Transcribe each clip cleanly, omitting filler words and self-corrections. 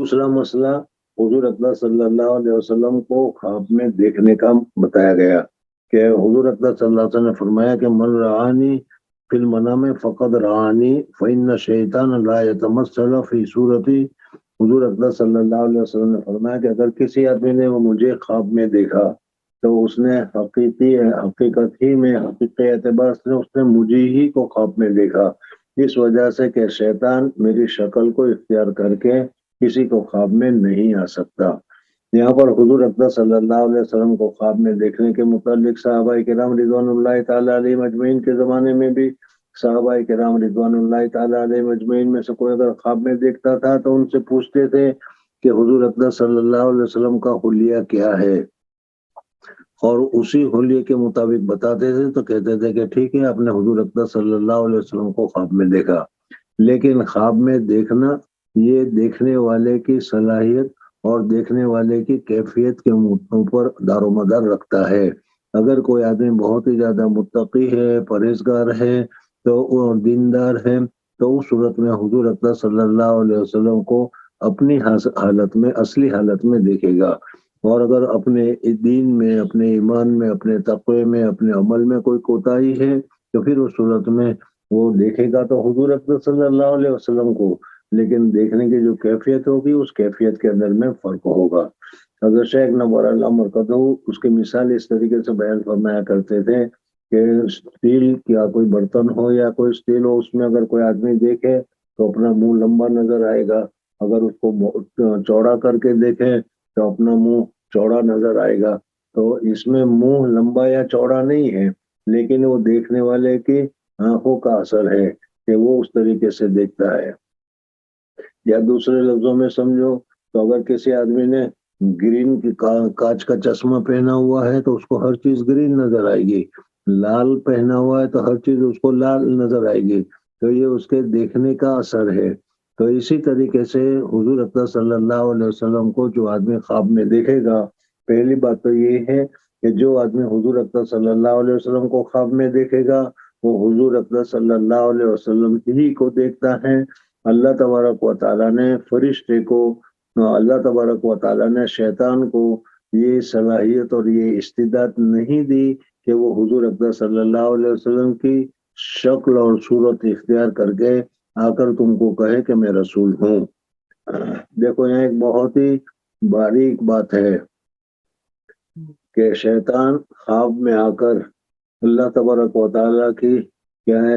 دوسرا مسئلہ حضور اکرم صلی اللہ علیہ وسلم کو خواب میں دیکھنے کا بتایا گیا کہ حضور اکرم صلی اللہ علیہ وسلم نے فرمایا کہ من رعانی فی المنام فقد رعانی فإن الشیطان لا یتمثل فی صورتی۔ حضور اکرم صلی اللہ علیہ وسلم نے فرمایا کہ اگر کسی آدمی نے مجھے خواب میں دیکھا تو اس نے حقیقت ہی میں حقیقی اعتبار سے اس نے مجھے ہی کو خواب میں دیکھا، اس وجہ سے کہ شیطان میری شکل کو اختیار کر کے کسی کو خواب میں نہیں آ سکتا۔ یہاں پر حضور اکرم صلی اللہ علیہ وسلم کو خواب میں دیکھنے کے متعلق صحابہ کرام رضوان اللہ تعالی علیہ مجمعین کے زمانے میں بھی صحابہ کرام رضوان اللہ تعالی علیہ مجمعین میں سے کوئی اگر خواب میں دیکھتا تھا تو ان سے پوچھتے تھے کہ حضور اکرم صلی اللہ علیہ وسلم کا حلیہ کیا ہے، اور اسی حلیے کے مطابق بتاتے تھے تو کہتے تھے کہ ٹھیک ہے آپ نے حضور اکرم صلی اللہ علیہ وسلم کو خواب میں دیکھا۔ لیکن خواب میں دیکھنا یہ دیکھنے والے کی صلاحیت اور دیکھنے والے کی کیفیت کے اوپر دار و مدار رکھتا ہے۔ اگر کوئی آدمی بہت ہی زیادہ متقی ہے، پرہیزگار ہے تو اور دیندار ہے تو اس صورت میں حضور اکرم صلی اللہ علیہ وسلم کو اپنی حالت میں اصلی حالت میں دیکھے گا، اور اگر اپنے دین میں، اپنے ایمان میں، اپنے تقوی میں، اپنے عمل میں کوئی کوتاہی ہے تو پھر اس صورت میں وہ دیکھے گا تو حضور اکرم صلی اللہ علیہ وسلم کو، لیکن دیکھنے کی جو کیفیت ہوگی اس کیفیت کے اندر میں فرق ہوگا۔ حضرت شیخ نور اللہ مرکزہ اس کی مثال اس طریقے سے بیان فرمایا کرتے تھے کہ اسٹیل یا کوئی برتن ہو یا کوئی اسٹیل ہو، اس میں اگر کوئی آدمی دیکھے تو اپنا منہ لمبا نظر آئے گا، اگر اس کو چوڑا کر کے دیکھے تو اپنا منہ چوڑا نظر آئے گا۔ تو اس میں منہ لمبا یا چوڑا نہیں ہے، لیکن وہ دیکھنے والے کی آنکھوں کا اثر ہے کہ وہ اس طریقے سے دیکھتا ہے۔ یا دوسرے لفظوں میں سمجھو تو اگر کسی آدمی نے گرین کی کاچ کا چشمہ پہنا ہوا ہے تو اس کو ہر چیز گرین نظر آئے گی، لال پہنا ہوا ہے تو ہر چیز اس کو لال نظر آئے گی، تو یہ اس کے دیکھنے کا اثر ہے۔ تو اسی طریقے سے حضور اکرم صلی اللہ علیہ وسلم کو جو آدمی خواب میں دیکھے گا، پہلی بات تو یہ ہے کہ جو آدمی حضور اکرم صلی اللہ علیہ وسلم کو خواب میں دیکھے گا وہ حضور اکرم صلی اللہ علیہ وسلم ہی کو دیکھتا ہے۔ اللہ تبارک و تعالیٰ نے فرشتے کو، اللہ تبارک و تعالیٰ نے شیطان کو یہ صلاحیت اور یہ استعداد نہیں دی کہ وہ حضور اکرم صلی اللہ علیہ وسلم کی شکل اور صورت اختیار کر کے آ کر تم کو کہے کہ میں رسول ہوں۔ دیکھو یہاں ایک بہت ہی باریک بات ہے کہ شیطان خواب میں آ کر اللہ تبارک و تعالیٰ کی کیا ہے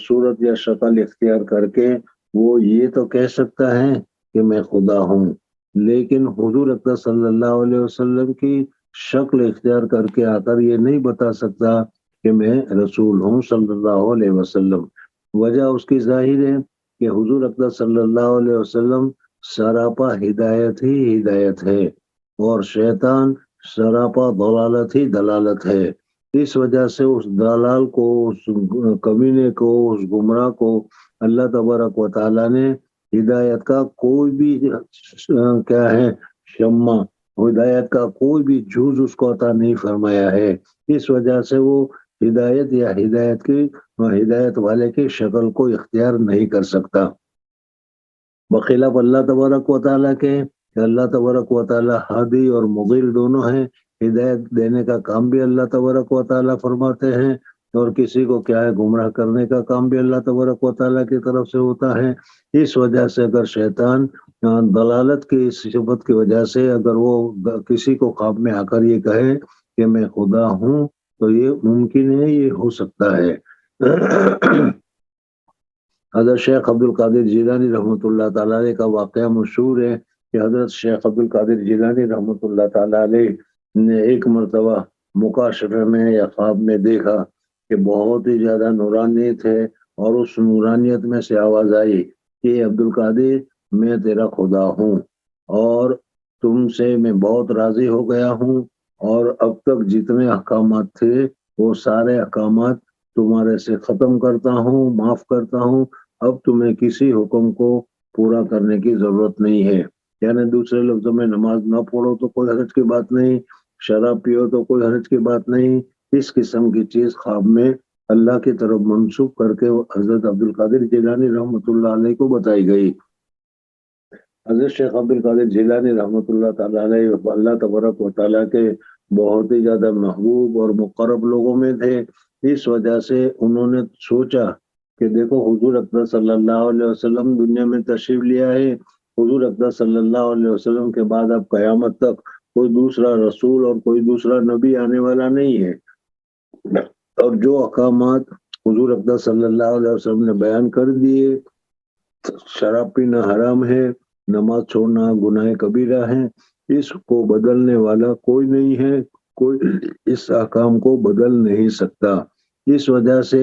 صورت یا شکل اختیار کر کے وہ یہ تو کہہ سکتا ہے کہ میں خدا ہوں، لیکن حضور اکرم صلی اللہ علیہ وسلم کی شکل اختیار کر کے آ کر یہ نہیں بتا سکتا کہ میں رسول ہوں صلی اللہ علیہ وسلم۔ وجہ اس کی ظاہر ہے کہ حضور اکرم صلی اللہ علیہ وسلم سراپا ہدایت ہی ہدایت ہے اور شیطان سراپا ضلالت ہی دلالت ہے۔ اس وجہ سے اس دلال کو، اس کمینے کو، اس گمراہ کو اللہ تبارک و تعالیٰ نے ہدایت کا کوئی بھی کیا ہے شمع، ہدایت کا کوئی بھی جوز اس کو عطا نہیں فرمایا ہے۔ اس وجہ سے وہ ہدایت یا ہدایت والے کی شکل کو اختیار نہیں کر سکتا، بخلاف اللہ تبارک و تعالیٰ کے کہ اللہ تبارک و تعالیٰ ہادی اور مضل دونوں ہیں۔ ہدایت دینے کا کام بھی اللہ تبارک و تعالیٰ فرماتے ہیں اور کسی کو کیا ہے گمراہ کرنے کا کام بھی اللہ تبارک و تعالیٰ کی طرف سے ہوتا ہے۔ اس وجہ سے اگر شیطان دلالت کی صفت کی وجہ سے اگر وہ کسی کو خواب میں آ کر یہ کہے کہ میں خدا ہوں تو یہ ممکن ہے، یہ ہو سکتا ہے۔ حضرت شیخ عبد القادر جیلانی رحمۃ اللہ تعالیٰ علیہ کا واقعہ مشہور ہے کہ حضرت شیخ عبد القادر جیلانی رحمۃ اللہ تعالیٰ علیہ نے ایک مرتبہ مکاشفے میں یا خواب میں دیکھا کہ بہت ہی زیادہ نورانیت ہے، اور اس نورانیت میں سے آواز آئی کہ عبد القادر میں تیرا خدا ہوں اور تم سے میں بہت راضی ہو گیا ہوں، اور اب تک جتنے احکامات تھے وہ سارے احکامات تمہارے سے ختم کرتا ہوں، معاف کرتا ہوں، اب تمہیں کسی حکم کو پورا کرنے کی ضرورت نہیں ہے۔ یعنی دوسرے لفظوں میں نماز نہ پڑھو تو کوئی حرج کی بات نہیں، شراب پیو تو کوئی حرج کی بات نہیں، اس قسم کی چیز خواب میں اللہ کی طرف منسوخ کر کے حضرت عبد القادر جیلانی رحمۃ اللہ علیہ کو بتائی گئی۔ حضرت شیخ عبد القادر جیلانی رحمۃ اللہ تعالیٰ علیہ اللہ تبارک و تعالیٰ کے بہت ہی زیادہ محبوب اور مقرب لوگوں میں تھے. اس وجہ سے انہوں نے سوچا کہ دیکھو حضور اکرم صلی اللہ علیہ وسلم دنیا میں تشریف لیا ہے. حضور اکرم صلی اللہ علیہ وسلم کے بعد اب قیامت تک کوئی دوسرا رسول اور کوئی دوسرا نبی آنے والا نہیں ہے. اور جو احکامات حضور اکرم صلی اللہ علیہ وسلم نے بیان کر دیے، شراب پینا حرام ہے، نماز چھوڑنا گناہ کبیرہ ہے، اس کو بدلنے والا کوئی نہیں ہے، کوئی اس احکام کو بدل نہیں سکتا. اس وجہ سے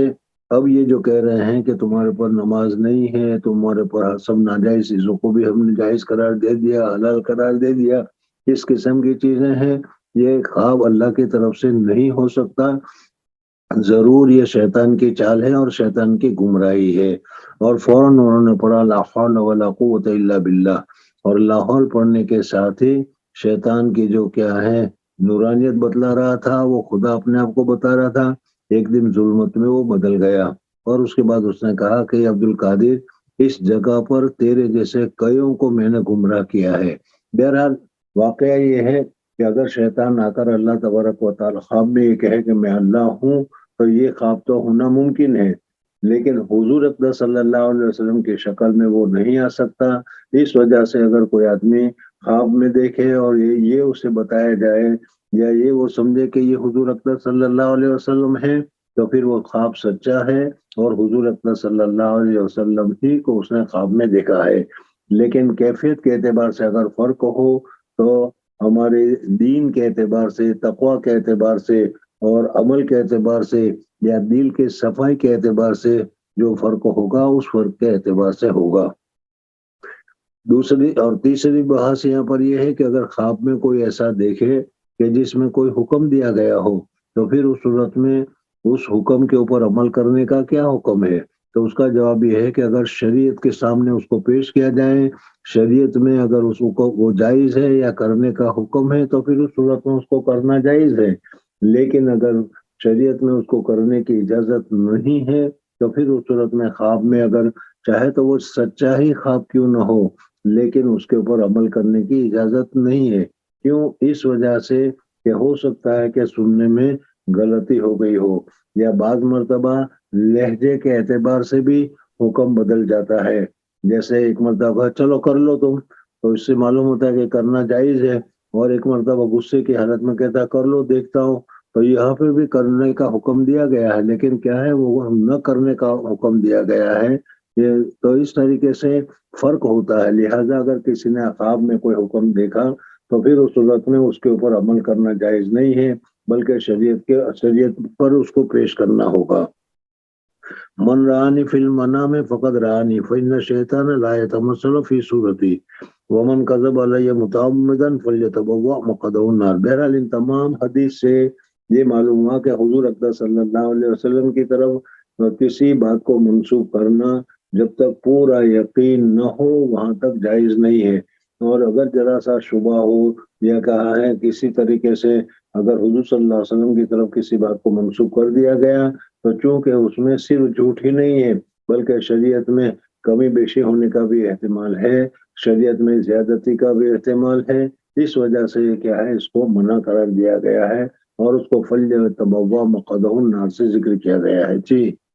اب یہ جو کہہ رہے ہیں کہ تمہارے پر نماز نہیں ہے، تمہارے پر سب ناجائز چیزوں کو بھی ہم نے جائز قرار دے دیا، حلال قرار دے دیا، اس قسم کی چیزیں ہیں، یہ خواب اللہ کی طرف سے نہیں ہو سکتا. ضرور یہ شیطان کی چال ہے اور شیطان کی گمراہی ہے. اور فوراً انہوں نے پڑھا لا حول ولا قوت الا باللہ، اور لا حول پڑھنے کے ساتھ ہی شیطان کی جو کیا ہے نورانیت بتلا رہا تھا وہ خدا اپنے آپ کو بتا رہا تھا، ایک دن ظلمت میں وہ بدل گیا. اور اس کے بعد اس نے کہا کہ عبد القادر اس جگہ پر تیرے جیسے کئیوں کو میں نے گمراہ کیا ہے. بہرحال واقعہ یہ ہے کہ اگر شیطان آ کر اللہ تبارک و تعالی خواب میں یہ کہے کہ میں اللہ ہوں تو یہ خواب تو ہونا ممکن ہے، لیکن حضور اکرم صلی اللہ علیہ وسلم کی شکل میں وہ نہیں آ سکتا. اس وجہ سے اگر کوئی آدمی خواب میں دیکھے اور یہ اسے بتایا جائے یا یہ وہ سمجھے کہ یہ حضور اکرم صلی اللہ علیہ وسلم ہے تو پھر وہ خواب سچا ہے اور حضور اکرم صلی اللہ علیہ وسلم ہی کو اس نے خواب میں دیکھا ہے. لیکن کیفیت کے اعتبار سے اگر فرق ہو تو ہمارے دین کے اعتبار سے، تقوی کے اعتبار سے اور عمل کے اعتبار سے یا دل کے صفائی کے اعتبار سے جو فرق ہوگا اس فرق کے اعتبار سے ہوگا. دوسری اور تیسری بحث یہاں پر یہ ہے کہ اگر خواب میں کوئی ایسا دیکھے کہ جس میں کوئی حکم دیا گیا ہو تو پھر اس صورت میں اس حکم کے اوپر عمل کرنے کا کیا حکم ہے؟ تو اس کا جواب یہ ہے کہ اگر شریعت کے سامنے اس کو پیش کیا جائے، شریعت میں اگر اس کو وہ جائز ہے یا کرنے کا حکم ہے تو پھر اس صورت میں اس کو کرنا جائز ہے. لیکن اگر شریعت میں اس کو کرنے کی اجازت نہیں ہے تو پھر اس صورت میں خواب میں اگر چاہے تو وہ سچا ہی خواب کیوں نہ ہو لیکن اس کے اوپر عمل کرنے کی اجازت نہیں ہے. کیوں؟ اس وجہ سے کہ ہو سکتا ہے کہ سننے میں غلطی ہو گئی ہو، یا بعض مرتبہ لہجے کے اعتبار سے بھی حکم بدل جاتا ہے. جیسے ایک مرتبہ چلو کر لو تم، تو اس سے معلوم ہوتا ہے کہ کرنا جائز ہے، اور ایک مرتبہ غصے کی حالت میں کہتا کر لو دیکھتا ہوں، تو یہاں پہ بھی کرنے کا حکم دیا گیا ہے لیکن کیا ہے وہ نہ کرنے کا حکم دیا گیا ہے. یہ تو اس طریقے سے فرق ہوتا ہے. لہذا اگر کسی نے خواب میں کوئی حکم دیکھا تو پھر اس صورت میں اس کے اوپر عمل کرنا جائز نہیں ہے بلکہ شریعت پر اس کو پیش کرنا ہوگا. من رآنی فی المنام فقد رآنی فإن الشیطان لا يتمثل فی صورتی ومن کذب علی متعمدا فلیتبوأ مقعده النار. بہرحال ان تمام حدیث سے یہ معلوم ہوا کہ حضور اکرم صلی اللہ علیہ وسلم کی طرف کسی بات کو منسوخ کرنا جب تک پورا یقین نہ ہو وہاں تک جائز نہیں ہے. اور اگر ذرا سا شبہ ہو یا کہا ہے کسی طریقے سے اگر حضور صلی اللہ علیہ وسلم کی طرف کسی بات کو منسوخ کر دیا گیا تو چونکہ اس میں صرف جھوٹ ہی نہیں ہے بلکہ شریعت میں کمی بیشی ہونے کا بھی احتمال ہے، شریعت میں زیادتی کا بھی احتمال ہے، اس وجہ سے یہ کیا ہے اس کو منع قرار دیا گیا ہے اور اس کو فل تبوا مقعدہ النار سے ذکر کیا گیا ہے. جی